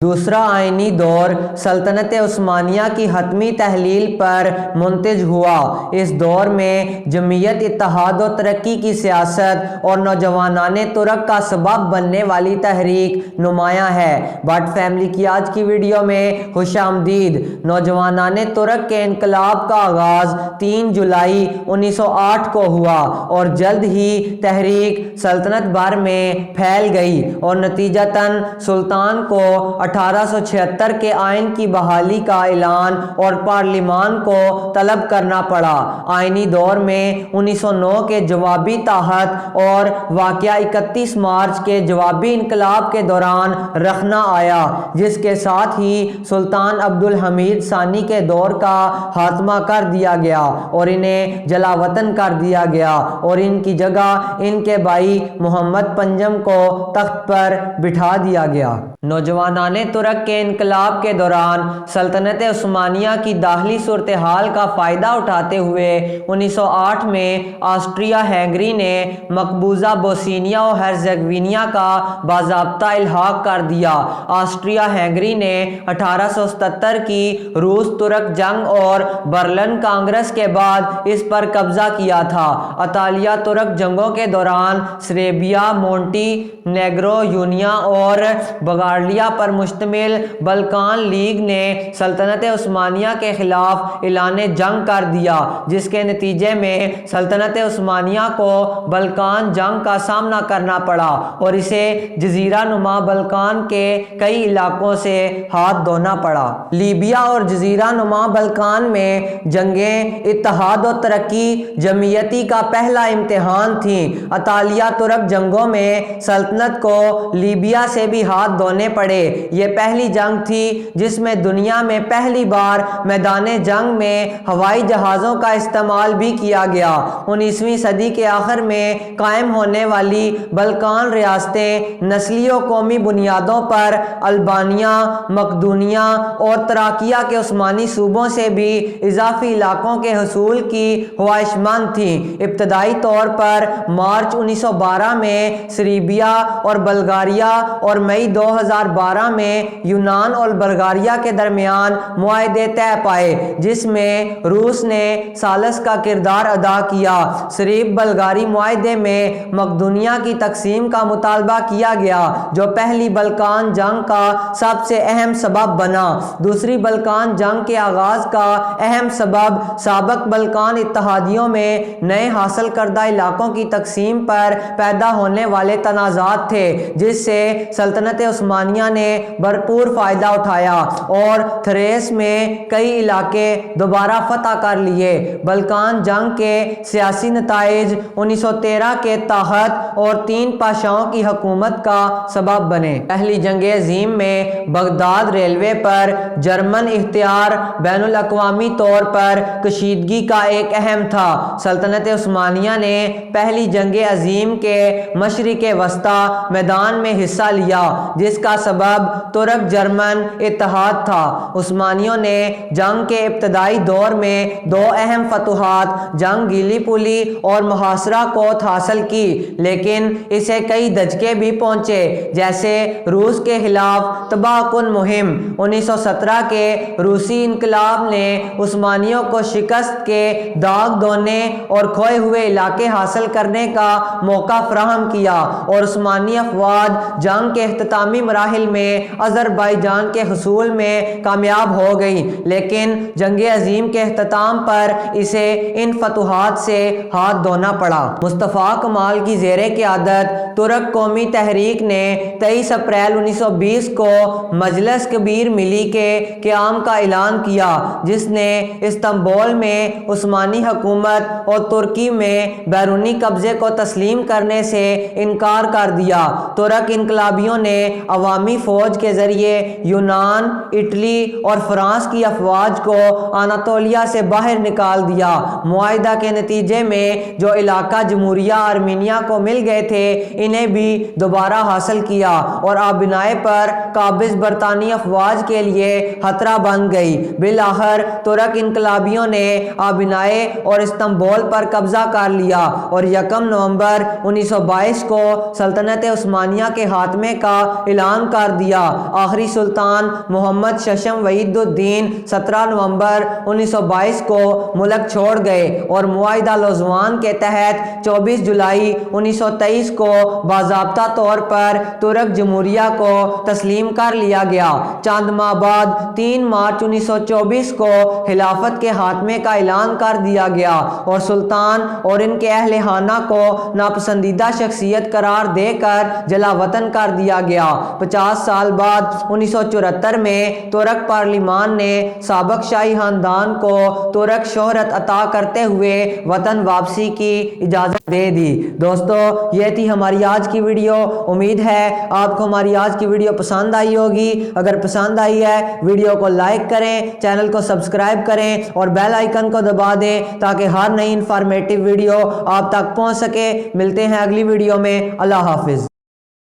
دوسرا آئینی دور سلطنت عثمانیہ کی حتمی تحلیل پر منتج ہوا۔ اس دور میں جمعیت اتحاد و ترقی کی سیاست اور نوجوانان ترک کا سبب بننے والی تحریک نمایاں ہے۔ بٹ فیملی کی آج کی ویڈیو میں خوش آمدید۔ نوجوانان ترک کے انقلاب کا آغاز 3 جولائی 1908 کو ہوا اور جلد ہی تحریک سلطنت بھر میں پھیل گئی اور نتیجتاً سلطان کو 1876 کے آئین کی بحالی کا اعلان اور پارلیمان کو طلب کرنا پڑا۔ آئینی دور میں 1909 کے جوابی تحت اور واقعہ 31 مارچ کے جوابی انقلاب کے دوران رخنا آیا، جس کے ساتھ ہی سلطان عبدالحمید ثانی کے دور کا خاتمہ کر دیا گیا اور انہیں جلا وطن کر دیا گیا اور ان کی جگہ ان کے بھائی محمد پنجم کو تخت پر بٹھا دیا گیا۔ نوجوانان ترک کے انقلاب کے دوران سلطنت عثمانیہ کی داخلی صورتحال کا فائدہ اٹھاتے ہوئے 1908 میں آسٹریا ہنگری نے مقبوضہ بوسنیا و ہرزیگوینیا کا باضابطہ الحاق کر دیا۔ آسٹریا ہنگری نے 1877 کی روس ترک جنگ اور برلن کانگریس کے بعد اس پر قبضہ کیا تھا۔ اطالیہ ترک جنگوں کے دوران سربیا، مونٹی نیگرو، یونیا اور بلغاریہ پر مشتمل بلقان لیگ نے سلطنت عثمانیہ کے خلاف اعلان جنگ کر دیا، جس کے نتیجے میں سلطنت عثمانیہ کو بلقان جنگ کا سامنا کرنا پڑا اور اسے جزیرہ نما بلقان کے کئی علاقوں سے ہاتھ دھونا پڑا۔ لیبیا اور جزیرہ نما بلقان میں جنگیں اتحاد و ترقی جمعیتی کا پہلا امتحان تھیں۔ اطالیہ ترک جنگوں میں سلطنت کو لیبیا سے بھی ہاتھ دھونے پڑے۔ یہ پہلی جنگ تھی جس میں دنیا میں پہلی بار میدان جنگ میں ہوائی جہازوں کا استعمال بھی کیا گیا۔ 19ویں صدی کے آخر میں قائم ہونے والی بلقان ریاستیں نسلی و قومی بنیادوں پر البانیہ، مقدونیہ اور تراکیہ کے عثمانی صوبوں سے بھی اضافی علاقوں کے حصول کی خواہشمند تھیں۔ ابتدائی طور پر مارچ 1912 میں سربیا اور بلغاریہ اور مئی 2012 میں یونان اور بلغاریہ کے درمیان معاہدے طے پائے، جس میں روس نے ثالث کا کردار ادا کیا۔ سرب بلغاری معاہدے میں مقدونیہ کی تقسیم کا مطالبہ کیا گیا، جو پہلی بلقان جنگ کا سب سے اہم سبب بنا۔ دوسری بلقان جنگ کے آغاز کا اہم سبب سابق بلقان اتحادیوں میں نئے حاصل کردہ علاقوں کی تقسیم پر پیدا ہونے والے تنازعات تھے، جس سے سلطنت عثمانیہ نے بھرپور فائدہ اٹھایا اور تھریس میں کئی علاقے دوبارہ فتح کر لیے۔ بلقان جنگ کے سیاسی نتائج 1913 کے تحت اور 3 پاشاؤں کی حکومت کا سبب بنے۔ پہلی جنگ عظیم میں بغداد ریلوے پر جرمن اختیار بین الاقوامی طور پر کشیدگی کا ایک اہم تھا۔ سلطنت عثمانیہ نے پہلی جنگ عظیم کے مشرق وسطی میدان میں حصہ لیا، جس کا سبب ترک جرمن اتحاد تھا۔ عثمانیوں نے جنگ کے ابتدائی دور میں 2 اہم فتوحات جنگ گیلی پولی اور محاصرہ کوت حاصل کی، لیکن اسے کئی دھچکے بھی پہنچے، جیسے روس کے خلاف تباہ کن مہم۔ 1917 کے روسی انقلاب نے عثمانیوں کو شکست کے داغ دھونے اور کھوئے ہوئے علاقے حاصل کرنے کا موقع فراہم کیا اور عثمانی افواج جنگ کے اختتامی مراحل میں آذربائیجان کے حصول میں کامیاب ہو گئی، لیکن جنگ عظیم کے اختتام پر اسے ان فتوحات سے ہاتھ دھونا پڑا۔ مصطفیٰ کمال کی زیر قیادت ترک قومی تحریک نے 23 اپریل 1920 کو مجلس کبیر ملی کے قیام کا اعلان کیا، جس نے استنبول میں عثمانی حکومت اور ترکی میں بیرونی قبضے کو تسلیم کرنے سے انکار کر دیا۔ ترک انقلابیوں نے عوامی فوج کے ذریعے یونان، اٹلی اور فرانس کی افواج کو اناطولیہ سے باہر نکال دیا۔ معاہدہ کے نتیجے میں جو علاقہ جمہوریہ آرمینیا کو مل گئے تھے، انہیں بھی دوبارہ حاصل کیا اور آبنائے پر قابض برطانوی افواج کے لیے خطرہ بن گئی۔ بالآخر ترک انقلابیوں نے آبنائے اور استنبول پر قبضہ کر لیا اور 1 نومبر 1922 کو سلطنت عثمانیہ کے خاتمے کا اعلان کر دیا۔ آخری سلطان محمد ششم وحید الدین 17 نومبر 1922 کو ملک چھوڑ گئے اور معاہدہ لوزوان کے تحت 24 جولائی 1923 کو باضابطہ طور پر ترک جمہوریہ کو تسلیم کر لیا گیا۔ چند ماہ بعد 3 مارچ 1924 کو خلافت کے خاتمے کا اعلان کر دیا گیا اور سلطان اور ان کے اہل خانہ کو ناپسندیدہ شخصیت قرار دے کر جلا وطن کر دیا گیا۔ 50 سال بعد 1974 میں ترک پارلیمان نے سابق شاہی خاندان کو ترک شہرت عطا کرتے ہوئے وطن واپسی کی اجازت دے دی۔ دوستو یہ تھی ہماری آج کی ویڈیو، امید ہے آپ کو ہماری آج کی ویڈیو پسند آئی ہوگی۔ اگر پسند آئی ہے ویڈیو کو لائک کریں، چینل کو سبسکرائب کریں اور بیل آئیکن کو دبا دیں تاکہ ہر نئی انفارمیٹیو ویڈیو آپ تک پہنچ سکے۔ ملتے ہیں اگلی ویڈیو میں، اللہ حافظ۔